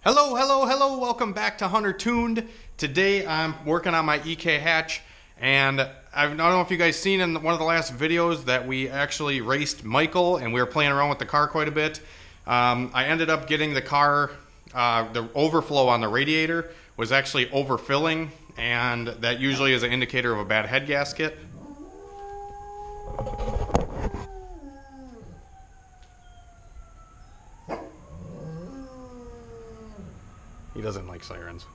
Hello, hello, hello, welcome back to HunterTuned. Today I'm working on my EK hatch, and I don't know if you guys seen in one of the last videos that we actually raced Michael and we were playing around with the car quite a bit. I ended up getting the car, the overflow on the radiator was actually overfilling, and that usually is an indicator of a bad head gasket. He doesn't like sirens.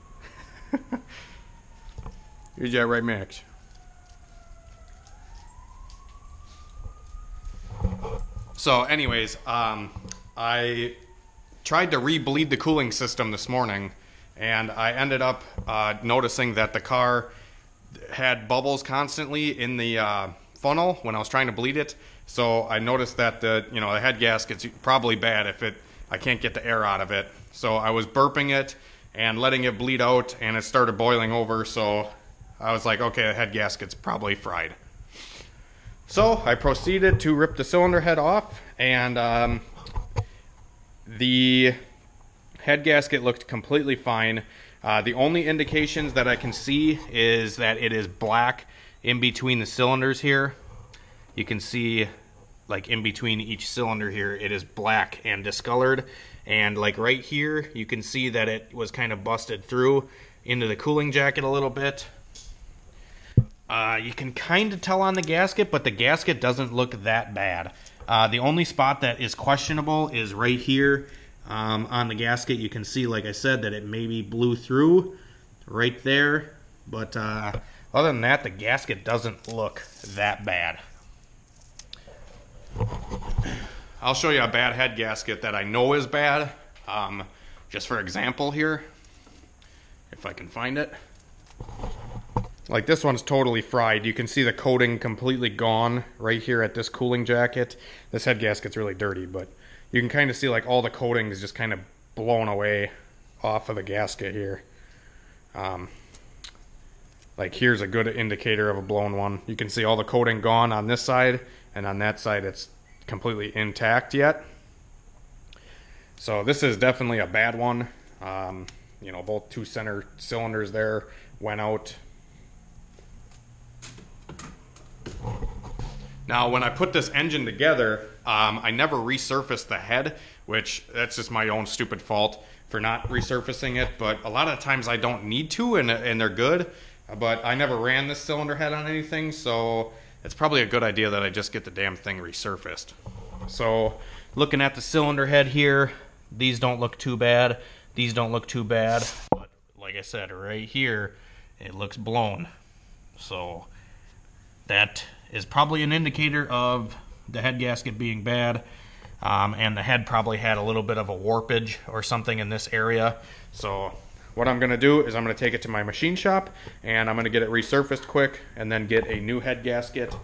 Here's that right, Max. So anyways, I tried to re-bleed the cooling system this morning, and I ended up noticing that the car had bubbles constantly in the funnel when I was trying to bleed it. So I noticed that the head gasket's probably bad if I can't get the air out of it. So I was burping it and letting it bleed out, and it started boiling over, so I was like, okay, the head gasket's probably fried. So I proceeded to rip the cylinder head off, and the head gasket looked completely fine. The only indications that I can see is that it is black in between the cylinders here. You can see, like, in between each cylinder here, it is black and discolored. And like right here, you can see that it was kind of busted through into the cooling jacket a little bit. You can kind of tell on the gasket, but the gasket doesn't look that bad. The only spot that is questionable is right here on the gasket. You can see, like I said, that it maybe blew through right there. But other than that, the gasket doesn't look that bad. I'll show you a bad head gasket that I know is bad, just for example here, if I can find it. Like, this one's totally fried. You can see the coating completely gone right here at this cooling jacket. This head gasket's really dirty, but you can kind of see, like, all the coating is just kind of blown away off of the gasket here. Like, here's a good indicator of a blown one. You can see all the coating gone on this side, and on that side it's completely intact yet. So this is definitely a bad one. Both two center cylinders there went out. Now, when I put this engine together, I never resurfaced the head, which that's just my own stupid fault for not resurfacing it. But a lot of times I don't need to, and they're good. But I never ran this cylinder head on anything, so it's probably a good idea that I just get the damn thing resurfaced. So, looking at the cylinder head here, these don't look too bad. These don't look too bad. But like I said, right here, it looks blown. So, that is probably an indicator of the head gasket being bad. And the head probably had a little bit of a warpage or something in this area. So, what I'm going to do is I'm going to take it to my machine shop, and I'm going to get it resurfaced quick, and then get a new head gasket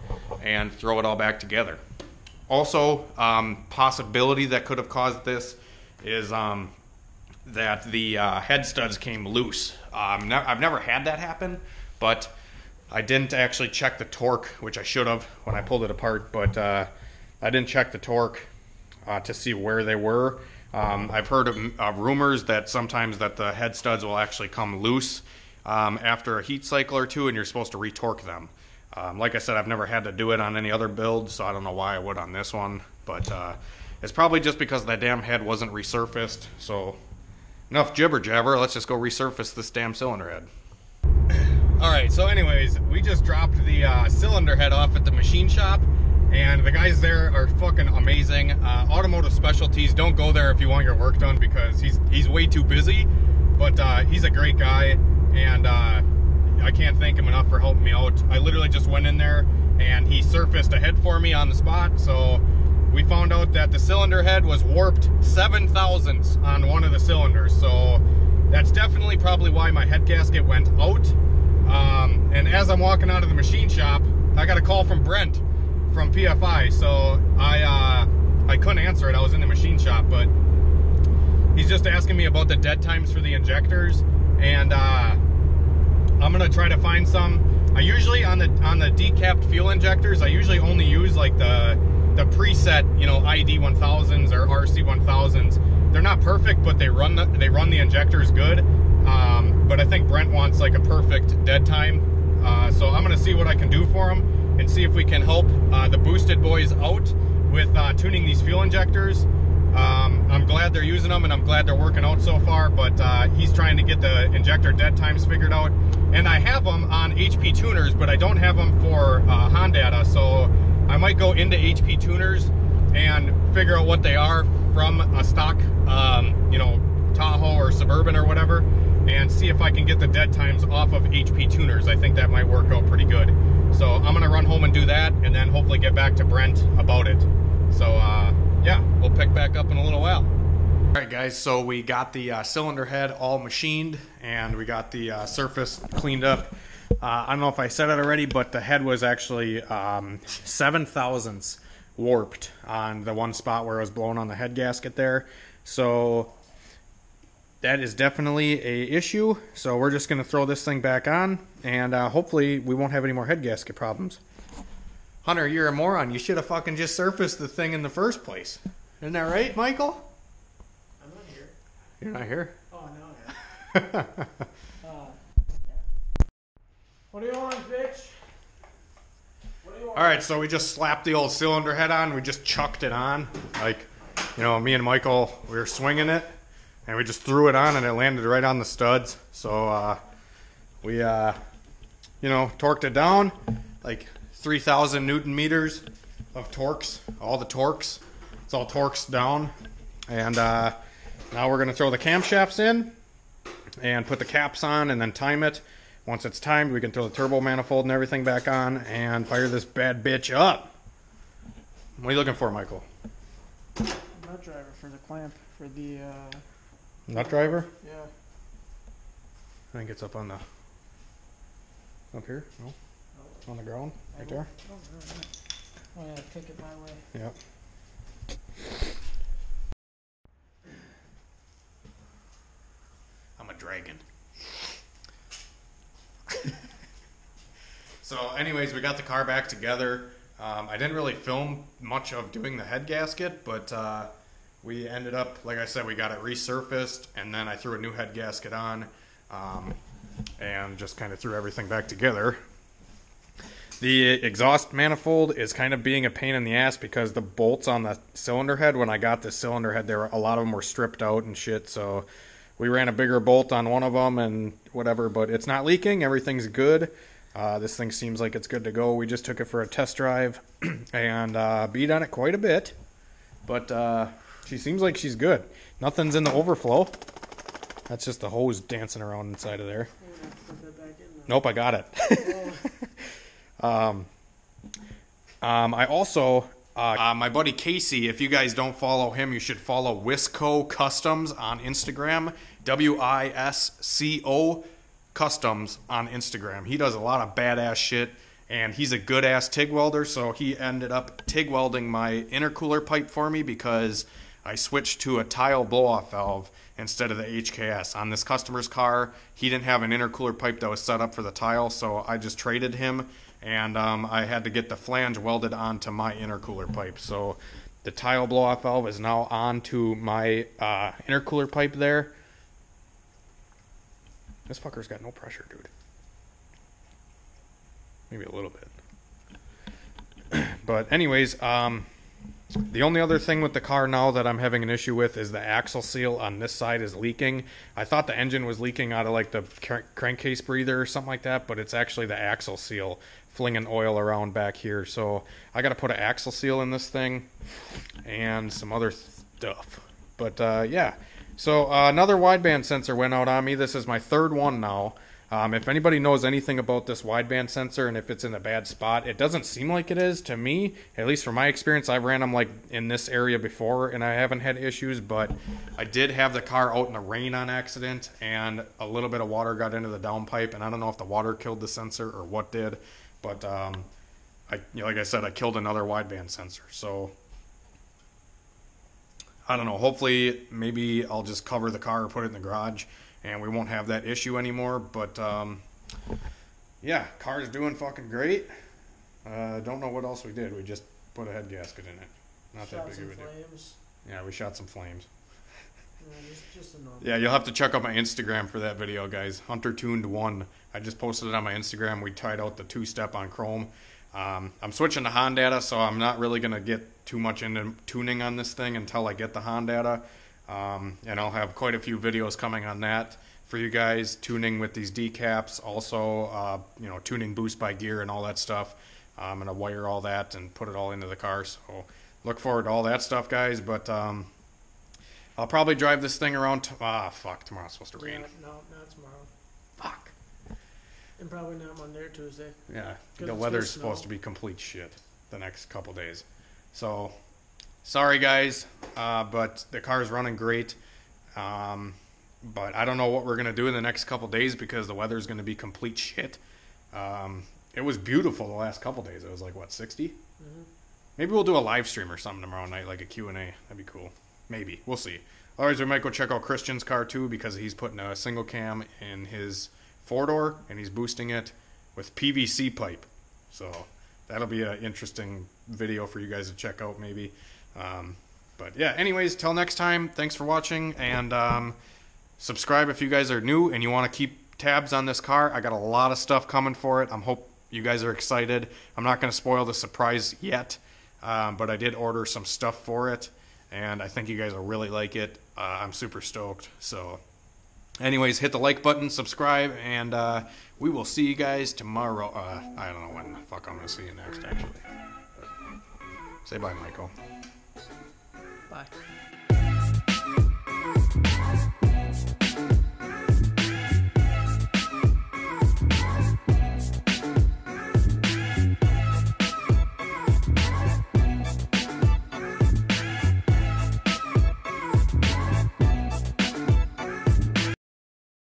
and throw it all back together. Also, possibility that could have caused this is that the head studs came loose. I've never had that happen, but I didn't actually check the torque, which I should have when I pulled it apart, but I didn't check the torque to see where they were. I've heard of rumors that sometimes that the head studs will actually come loose after a heat cycle or two, and you're supposed to retorque them. Like I said, I've never had to do it on any other build, so I don't know why I would on this one. But it's probably just because that damn head wasn't resurfaced. So enough jibber jabber, let's just go resurface this damn cylinder head. Alright, so anyways, we just dropped the cylinder head off at the machine shop. And the guys there are fucking amazing. Automotive Specialties, don't go there if you want your work done, because he's way too busy. But he's a great guy, and I can't thank him enough for helping me out. I literally just went in there, and he surfaced a head for me on the spot. So we found out that the cylinder head was warped 7 thousandths on one of the cylinders. So that's definitely probably why my head gasket went out. And as I'm walking out of the machine shop, I got a call from Brent from PFI, so I couldn't answer it. I was in the machine shop, but he's just asking me about the dead times for the injectors, and I'm gonna try to find some. I usually on the decapped fuel injectors, I usually only use like the preset, ID 1000s or RC 1000s. they're not perfect, but they run the injectors good. But I think Brent wants like a perfect dead time. So I'm gonna see what I can do for him and see if we can help the Boosted boys out with tuning these fuel injectors. I'm glad they're using them and I'm glad they're working out so far, but he's trying to get the injector dead times figured out. And I have them on HP tuners, but I don't have them for Honda, so I might go into HP tuners and figure out what they are from a stock, you know, Tahoe or Suburban or whatever, and see if I can get the dead times off of HP tuners. I think that might work out pretty good. So I'm gonna run home and do that, and then hopefully get back to Brent about it. So yeah, we'll pick back up in a little while. All right, guys, so we got the cylinder head all machined, and we got the surface cleaned up. I don't know if I said it already, but the head was actually 7 thousandths warped on the one spot where it was blown on the head gasket there. So that is definitely a issue. So we're just going to throw this thing back on, and hopefully we won't have any more head gasket problems. Hunter, you're a moron. You should have fucking just surfaced the thing in the first place. Isn't that right, Michael? I'm not here. You're not here? Oh, no. Yeah. What do you want, bitch? What do you want? All right, so we just slapped the old cylinder head on. We just chucked it on. Like, you know, me and Michael, we were swinging it, and we just threw it on, and it landed right on the studs. So we, you know, torqued it down, like 3,000 Newton meters of torques, all the torques. It's all torques down. And now we're going to throw the camshafts in and put the caps on and then time it. Once it's timed, we can throw the turbo manifold and everything back on and fire this bad bitch up. What are you looking for, Michael? Nut driver for the clamp, for the... Nut driver? Yeah. I think it's up on the... Up here? No? On the ground? Right there? Oh yeah, kick it my way. Yep. I'm a dragon. So anyways, we got the car back together. I didn't really film much of doing the head gasket, but we ended up, like I said, we got it resurfaced, and then I threw a new head gasket on, and just kind of threw everything back together. The exhaust manifold is kind of being a pain in the ass because the bolts on the cylinder head, when I got the cylinder head, a lot of them were stripped out and shit, so we ran a bigger bolt on one of them and whatever, but it's not leaking. Everything's good. This thing seems like it's good to go. We just took it for a test drive and beat on it quite a bit, but she seems like she's good. Nothing's in the overflow. That's just the hose dancing around inside of there. Nope, I got it. I also, my buddy Casey, if you guys don't follow him, you should follow Wisco Customs on Instagram. WISCO Customs on Instagram. He does a lot of badass shit, and he's a good ass TIG welder, so he ended up TIG welding my intercooler pipe for me because I switched to a tile blow-off valve instead of the HKS. On this customer's car, he didn't have an intercooler pipe that was set up for the tile, so I just traded him, and I had to get the flange welded onto my intercooler pipe. So the tile blow-off valve is now onto my intercooler pipe there. This fucker's got no pressure, dude. Maybe a little bit. But anyways, the only other thing with the car now that I'm having an issue with is the axle seal on this side is leaking. I thought the engine was leaking out of like the crankcase breather or something like that, but it's actually the axle seal flinging oil around back here. So I got to put an axle seal in this thing and some other stuff. But yeah. So another wideband sensor went out on me. This is my third one now. If anybody knows anything about this wideband sensor and if it's in a bad spot, it doesn't seem like it is to me. At least from my experience, I've ran them like in this area before and I haven't had issues, but I did have the car out in the rain on accident and a little bit of water got into the downpipe, and I don't know if the water killed the sensor or what did, but like I said, I killed another wideband sensor. So I don't know, hopefully maybe I'll just cover the car or put it in the garage and we won't have that issue anymore. But yeah, car's doing fucking great. Don't know what else we did. We just put a head gasket in it. Not that big of a deal. Yeah, we shot some flames. Just a normal. Yeah, you'll have to check out my Instagram for that video, guys. HunterTuned 1. I just posted it on my Instagram. We tried out the 2-step on chrome. I'm switching to Honda, so I'm not really going to get too much into tuning on this thing until I get the Honda. And I'll have quite a few videos coming on that for you guys, tuning with these decaps, also, you know, tuning boost by gear and all that stuff. I'm going to wire all that and put it all into the car, so look forward to all that stuff, guys. But I'll probably drive this thing around. Fuck, tomorrow's supposed to rain. No, not tomorrow. Fuck. And probably not Monday or Tuesday. Yeah, the weather's supposed to be complete shit the next couple days. So, sorry guys, but the car's running great. But I don't know what we're going to do in the next couple days because the weather's going to be complete shit. It was beautiful the last couple days. It was like, what, 60? Mm-hmm. Maybe we'll do a live stream or something tomorrow night, like a Q&A. That'd be cool. Maybe. We'll see. Otherwise, we might go check out Christian's car too because he's putting a single cam in his 4-door and he's boosting it with PVC pipe. So that'll be an interesting video for you guys to check out maybe. But yeah, anyways, till next time, thanks for watching, and subscribe if you guys are new and you want to keep tabs on this car. I got a lot of stuff coming for it. I hope you guys are excited. I'm not going to spoil the surprise yet, but I did order some stuff for it, and I think you guys will really like it. I'm super stoked. So anyways, hit the like button, subscribe, and we will see you guys tomorrow. I don't know when the fuck I'm going to see you next, actually. But say bye, Michael. Bye.